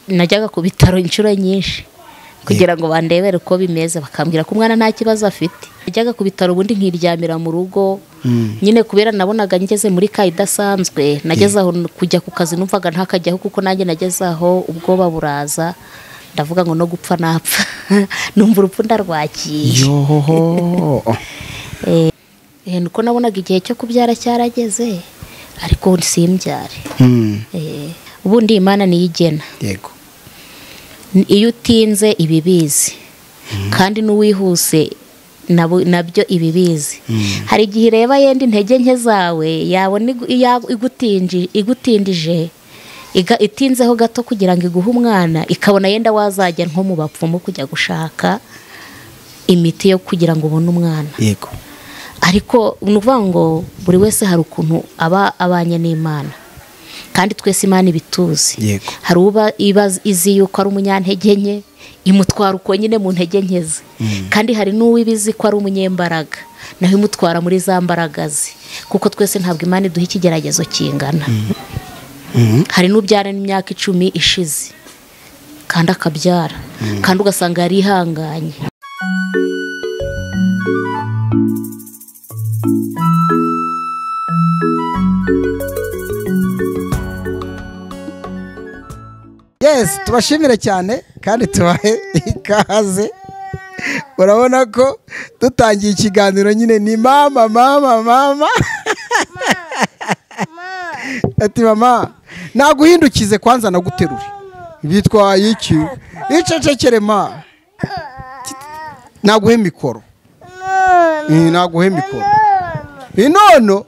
najyaga ku bitaro inshuro nyinshi kugira ngo bandebere uko bimeze, bakambwira ko umwana nta kibazo afite. Najyaga ku bitaro ubundi nkiryamira mu rugo nyine kubera nabonaga ngeze muri ka idasanzwe. Nageze aho kujya ku kazi numvaga ntakajyaho kuko nanjye nageze aho ubwoba buraza, ndavuga ngo no gupfa napfa numva urupfu ndarwakiye. Nuko nabonaga igihe cyo kubyara cyarageze ariko simbyare. Ubundi Imana niyo igena. Yego. Iyo utinze ibibizi kandi n'uwihuse nabyo ibibizi. Hari igihe reba yenda intege nke zawe yabona igutindije itinzeho gato kugira ngo iguhe umwana, ikabona yenda wazajya nko mu bapfumu kujya gushaka imiti yo kugira ngo ubone umwana. Yego. Ariko nuvuga ngo buri wese hari ukuntu aba abanye n'Imana, kandi twese Imana ibituzi. Yego. Hari uba izi yuko ari umunyantege nke imutwara uko nyine mu ntege nke ze, kandi hari n'uwibizi ko ari umunyembaraga naho imutwara muri za mbaraga ze, kuko twese ntabwo Imana iduha ikigeragezo kingana. Hari n'ubyara n'imyaka 10 ishize kandi akabyara kandi ugasanga yari ihanganye. Yes, tubashimire cyane kandi tubahe ikaze. Urabona ko dutangiye ikiganiro nyine ni mama. Ati mama, naguhindukize kwanza naguterure. Bitwaye iki? Icecekere ma. Naguhe mikoro. Naguhe mikoro. Inono.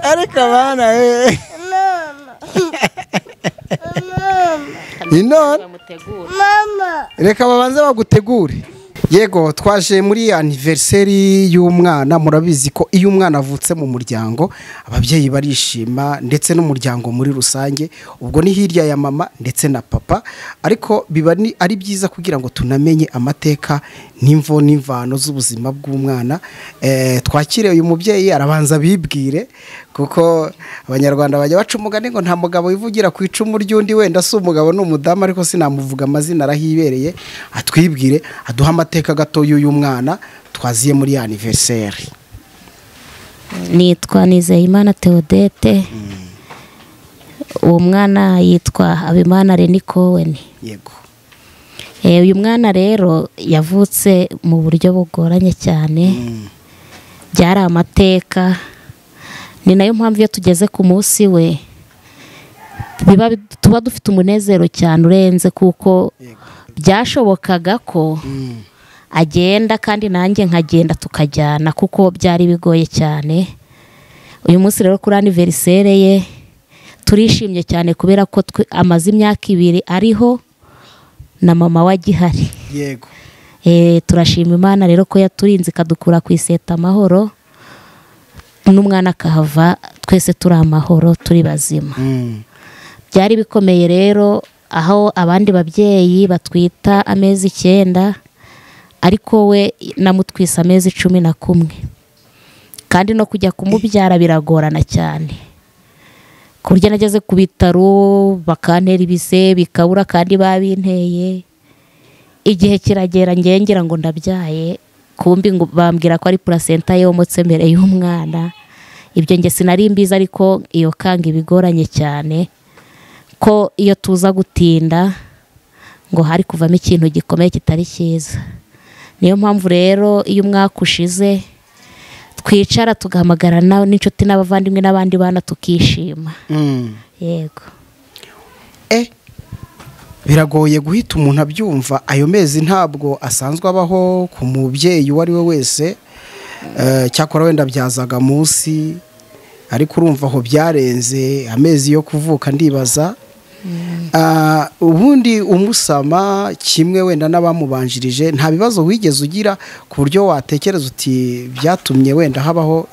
Ariko bana reka babanze bagutegure. Yego, twaje muri anniversary y'umwana. Murabizi ko iyo umwana avutse mu muryango ababyeyi barishima ndetse n'umuryango muri rusange, ubwo ni hirya ya mama ndetse na papa. Ariko biba ari byiza kugira ngo tunamenye amateka n'imvo n'imvano z'ubuzima bw'umwana. Twakire uyu mubyeyi arabanza bibwire, kuko abanyarwanda bajya baca umugani ngo nta mugabo wivugira ku icumu ry'undi, wenda si umugabo n'umudamu, ariko sinamuvuga amazina arahibereye. Atwibwire, aduha amateka gato y'uyu mwana twaziye muri anniversary. Nitwa Nizeyimana Theodete. Uwo mwana yitwa Abimana Renikowen. Yego. Uyu mwana rero yavutse mu buryo bugoranye cyane. Byari amateka. Ni nayo mpamvu iyo tugeze ku munsi we tuba dufite umunezero cyane urenze, kuko byashobokaga ko agenda kandi nanjye nkagenda tukajyana, kuko byari bigoye cyane. Uyu munsi rero kuri anniversaire ye turishimye cyane kubera ko amaze imyaka 2 ariho na mama wa gihari. Yego. Turashima Imana rero ko yaturinze kadukura ku iseta amahoro, n'umwana akahava twese turi amahoro turi bazima. Byari bikomeye rero aho abandi babyeyi batwita amezi 9, ariko we namutwisa amezi 11, kandi no kujya kumubyara biragorana cyane, ku buryo nageze ku bitaro bakantera ibise bikabura kandi babinteye. Igihe kiragera ngira ngo ndabyaye, kumbi ngo bambwira ko ari placenta yomotse mbere y'umwana. Ibyo nge sinari mbizi, ariko iyo kanga ibigoranye cyane ko iyo tuza gutinda ngo hari kuvamo ikintu gikomeye kitari cyiza. Niyo mpamvu rero iyo umwaka ushize twicara tugahamagarana n'inshuti n'abavandimwe n'abandi bana tukishima. Yego. Biragoye guhita umuntu abyumva. Ayo mezi ntabwo asanzwe abaho ku mubyeyi uwo ari we wese. Cyakora wenda byazaga munsi, ariko urumva aho byarenze amezi yo kuvuka ndibaza. Ubundi umusama kimwe wenda n'abamubanjirije, nta bibazo wigeze ugira ku buryo watekereza uti byatumye wenda habaho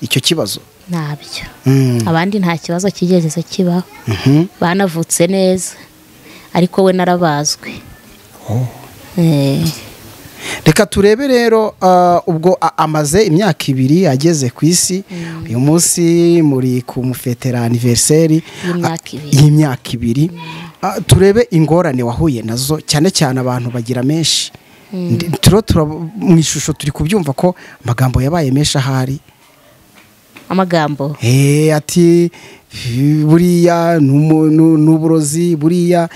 icyo kibazo? Ntabyo. Abandi nta kibazo kigeze kibaho. Banavutse neza, ariko we narabazwe. reka turebe rero ubwo amaze imyaka 2 ageze ku isi uyu munsi muri kumufetera anniversaire y'imyaka 2 turebe ingorane wahuye nazo cyane cyane abantu bagira menshi mu ishusho turi kubyumva ko amagambo yabaye menshi ahari amagambo ati buriya n'uburozi buriya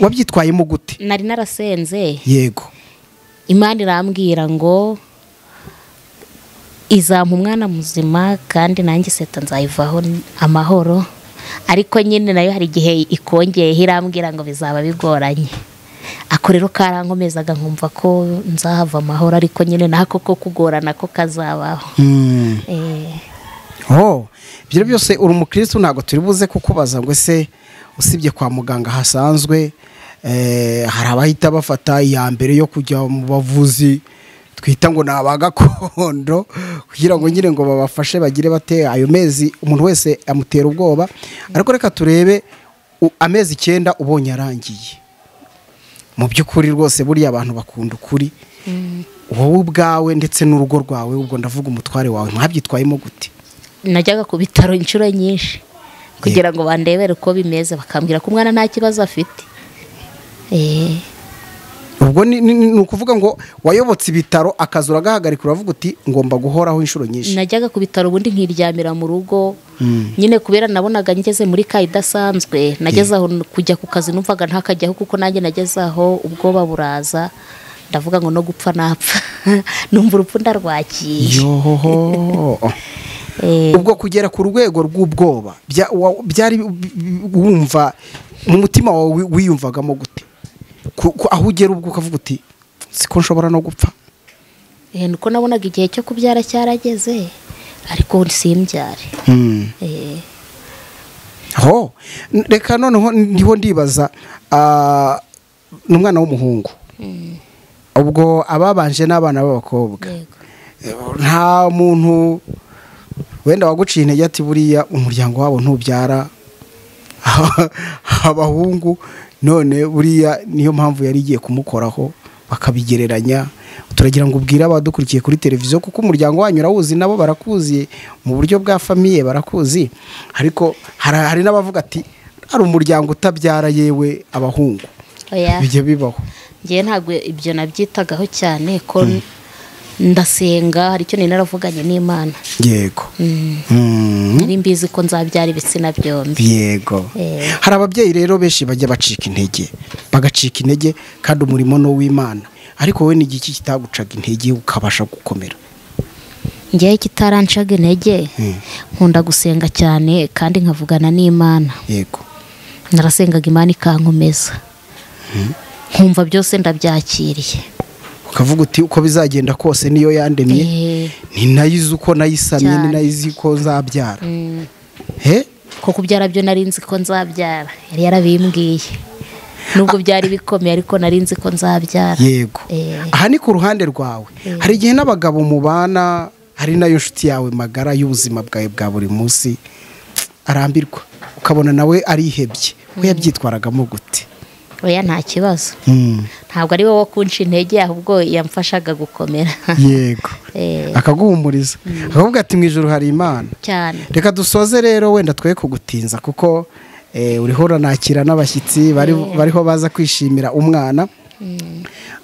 wabyitwayemo gute? Nari narasenze yego Imana irambwira ngo izampa umwana muzima kandi nanjye seta nzayivaho amahoro, ariko nyine nayo hari igihe ikongeye irambwira ngo bizaba bigoranye. Ako rero karankomezaga nkumva ko nzahava amahoro, ariko nyine nako ko kugorana ko kazabaho. Ibyo byose uri umukristo ntago turi buze kukubaza ngo ese usibye kwa muganga hasanzwe hari abahita bafata iya mbere yo kujya mu bavuzi twita ngo nabagakondo kugira ngo nyine ngo babafashe bagire bate ayo mezi umuntu wese amutera ubwoba. Ariko reka turebe amezi 9 ubonye arangiye. Mu by'ukuri rwose buriya abantu bakunda ukuri, wowe ubwawe ndetse n'urugo rwawe, ubwo ndavuga umutware wawe, mwabyitwayemo gute? Najyaga ku bitaro inshuro nyinshi kugira ngo bandebere uko bimeze, bakambwira ko umwana nta kibazo afite. Ubwo ni ukuvuga ngo wayobotse ibitaro akazura gahagarika uravuga uti ngomba guhoraho inshuro nyinshi. Najyaga ku bitaro ubundi nkiryamira mu rugo nyine kubera nabonaga ngeze muri idasanzwe, nageze aho kujya ku kazi numvaga ntakajyaho kuko nanjye nageze aho ubwoba buraza, ndavuga ngo no gupfa napfa numva urupfu ndarwakiye. Ubwo kugera ku rwego rw'ubwoba byari wumva mu mutima wawe wiyumvagamo gute? Aho ugera ubwo ukavuga uti siko nshobora no gupfa? Nuko nabonaga igihe cyo kubyara cyarageze ariko simbyare. Reka noneho ndiho ndibaza n'umwana w'umuhungu, ubwo ababanje n'abana b'abakobwa, nta muntu wenda waguciye intege ati buriya umuryango wabo ntubyara abahungu, none buriya niyo mpamvu yari igiye kumukoraho bakabigereranya? Turagira ngo ubwire abadukurikiye kuri televiziyo kuko umuryango wanyu urawuzi, nabo barakuzi mu buryo bwa famiye barakuzi, ariko hari n'abavuga ati ari umuryango utabyara yewe abahungu. Bijye bibaho. Ngiye ntabwo ibyo nabyitagaho cyane ko ndasenga, hari icyo naravuganye n'Imana. Yego. Nari mbizi ko nzabyara ibitsina byombi. Yego. Hari ababyeyi rero benshi bajya bacika intege kandi umurimo no w'Imana, ariko wowe ni igiki kitagucaga intege ukabasha gukomera? Ngiye kitarancaga intege, nkunda gusenga cyane kandi nkavugana n'Imana. Yego. Narasengaga Imana ikankomeza, nkumva byose ndabyakiriye, ukavuga uti uko bizagenda kose niyo yandemye, ni nayizi uko nayisamye, ni nayizi ko nzabyara. Ko kubyara byo narinzi ko nzabyara, yari yarabimbwiye, nubwo byari bikomeye ariko narinzi ko nzabyara. Yego. Aha ni ku ruhande rwawe. Hari igihe n'abagabo mubana, hari nayo nshuti yawe magara y'ubuzima bwawe bwa buri munsi arambirwa, ukabona nawe arihebye, we yabyitwaragamo gute? Oya nta kibazo, ntabwo ari wowe kunca intege, ahubwo yamfashaga gukomera. Yego. Akaguhumuriza, akavuga ati mu ijuru hari Imana cyane. Reka dusoze rero, wenda twe kugutinza kuko uriho uranakira n'abashyitsi bariho baza kwishimira umwana,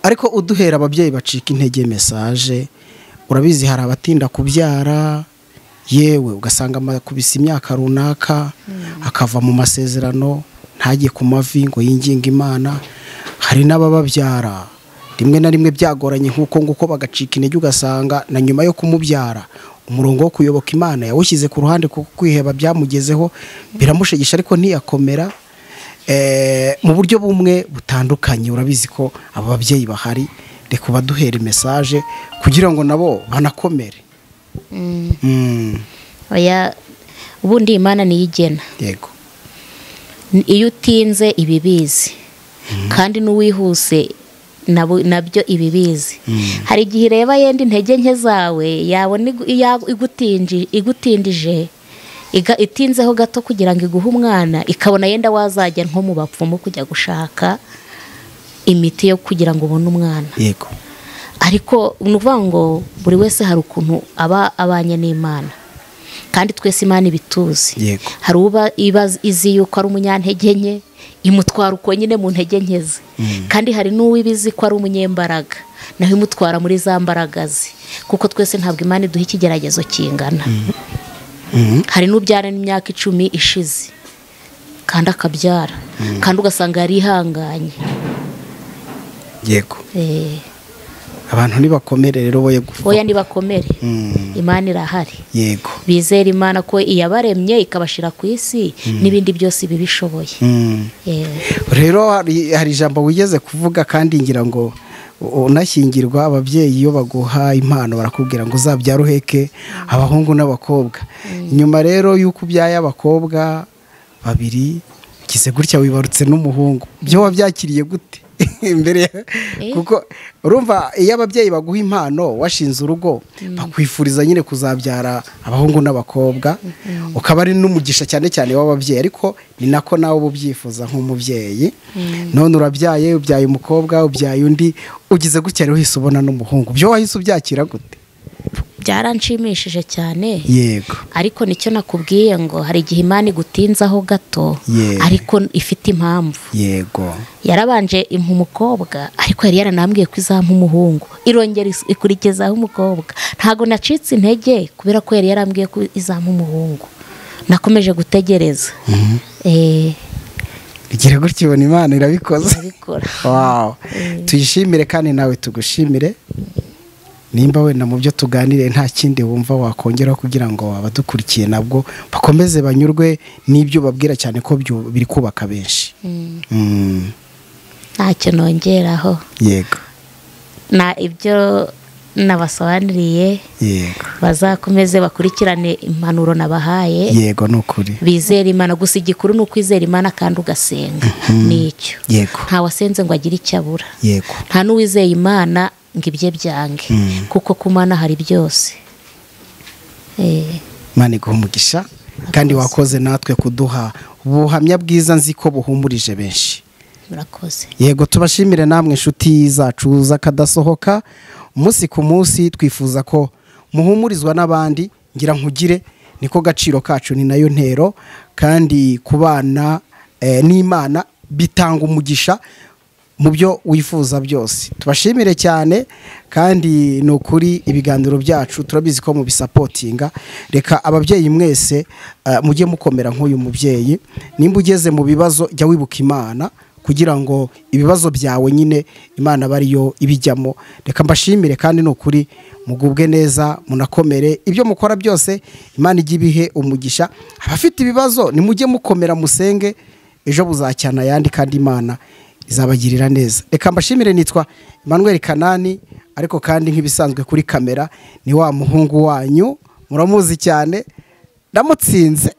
ariko uduhera ababyeyi bacika intege message. Urabizi hari abatinda kubyara, yewe ugasanga amakubise imyaka runaka akava mu masezerano ntajye ku mavi ngo yinginga Imana. Hari n'abababyara rimwe na rimwe byagoranye nguko bagacika intege, ugasanga na nyuma yo kumubyara umurongo wo kuyoboka Imana yawushyize ku ruhande kuko kwiheba byamugezeho biramushegesha, ariko ntiyakomera. Mu buryo bumwe butandukanye, urabizi ko aba babyeyi bahari, reka baduhere message kugira ngo nabo banakomere. Oya ubundi Imana niyigena. Yego. Iyo utinze ibibizi kandi n'uwihuse nabyo ibibizi. Hari igihe reba yenda intege nke zawe yabona igutindije itinzeho gato kugira ngo iguhe umwana, ikabona yenda wazajya nko mu bapfumu kujya gushaka imiti yo kugira ngo ubone umwana. Yego. ariko ni ukuvuga ngo buri wese hari ukuntu aba abanye n'Imana, kandi twese Imana ibituzi. Yego. Hari uba izi yuko ari umunyantege nke, imutwara uko nyine mu ntege nke ze, kandi hari n'uwibizi ko ari umunyembaraga, naho imutwara muri za mbaraga ze, kuko twese ntabwo Imana iduha ikigeragezo kingana. Hari n'ubyara n'imyaka 10 ishize kandi akabyara, kandi ugasanga yari ihanganye. Yego. Abantu nibakomere rero boye gufa. Oya nibakomere. Imana irahari. Yego. Bizera Imana ko iyabaremye ikabashira ku isi n'ibindi byose bibishoboye. Rero hari ijambo wigeze kuvuga, kandi ngira ngo unashyingirwa ababyeyi iyo baguha impano barakubwira ngo uzabyara uheke abahungu n'abakobwa. Nyuma rero yuko ubyaye abakobwa 2 kize gutya wibarutse n'umuhungu, byo wabyakiriye gute? Imbere kuko urumva iyo ababyeyi baguha impano washinze urugo bakwifuriza nyine kuzabyara abahungu n'abakobwa, ukaba ari n'umugisha cyane cyane w'ababyeyi, ariko ni nako nawe ubyifuza nk'umubyeyi. None urabyaye, ubyaye umukobwa, ubyaye undi, ugize gutya rero uhise ubona n'umuhungu, byo wahise ubyakira gute? Byaranshimishije cyane. Yego. Ariko nicyo nakubwiye ngo hari igihe Imana igutinzaho gato, ariko ifite impamvu. Yego. Yarabanje impa umukobwa, ariko yari yaranambwiye ko izampa umuhungu, irongera ikurikizaho umukobwa. Ntago nacitse intege kubera ko yari yarambwiye ko izampa umuhungu, nakomeje gutegereza. Igira gutyo ubona Imana irabikoze. Wow. Tuyishimire kandi nawe tugushimire. Nimba wenda mu byo tuganire nta kindi wumva wakongera kugira ngo abadukurikiye nabwo bakomeze banyurwe n'ibyo babwira, cyane ko biri kubaka benshi. Ntacyo nongeraho. Yego. Na ibyo nabasobanuriye. Yego. Bazakomeze bakurikirane impanuro nabahaye. Yego, nukuri. Bizera Imana, gusa igikuru n'ukwizera Imana kandi ugasenga. Nicyo. Yego. Nta wasenze ngo agire icyo abura. Yego. Nta n'uwizeye Imana ngo ibye byange, kuko ku Mana hari byose. Imana iguha umugisha, kandi wakoze natwe kuduha ubuhamya bwiza, nzi ko buhumurije benshi. Murakoze. Yego, tubashimire namwe inshuti zacu z'akadasohoka. Umunsi ku munsi twifuza ko muhumurizwa n'abandi, ngira nkugire niko gaciro kacu, ni nayo ntero, kandi kubana n'Imana bitanga umugisha mu byo wifuza byose. Tubashimire cyane, kandi no kuri ibiganiro byacu turabizi ko mu bisapotinga. Reka ababyeyi mwese mujye mukomera nk'uyu mubyeyi. Nimba ugeze mu bibazo, jya wibuka Imana kugira ngo ibibazo byawe nyine Imana bariyo ibijyamo. Reka mbashimire, kandi no kuri mugubwe neza, munakomere. Ibyo mukora byose Imana ijye ibihe umugisha. Abafite ibibazo nimujye mukomera, musenge, ejo buzacyana yandi, kandi Imana izabagirira neza. Reka mbashimire, nitwa Emmanuel Kanani, ariko kandi nk'ibisanzwe kuri kamera ni wa muhungu wanyu, muramuzi cyane, ndamutsinze.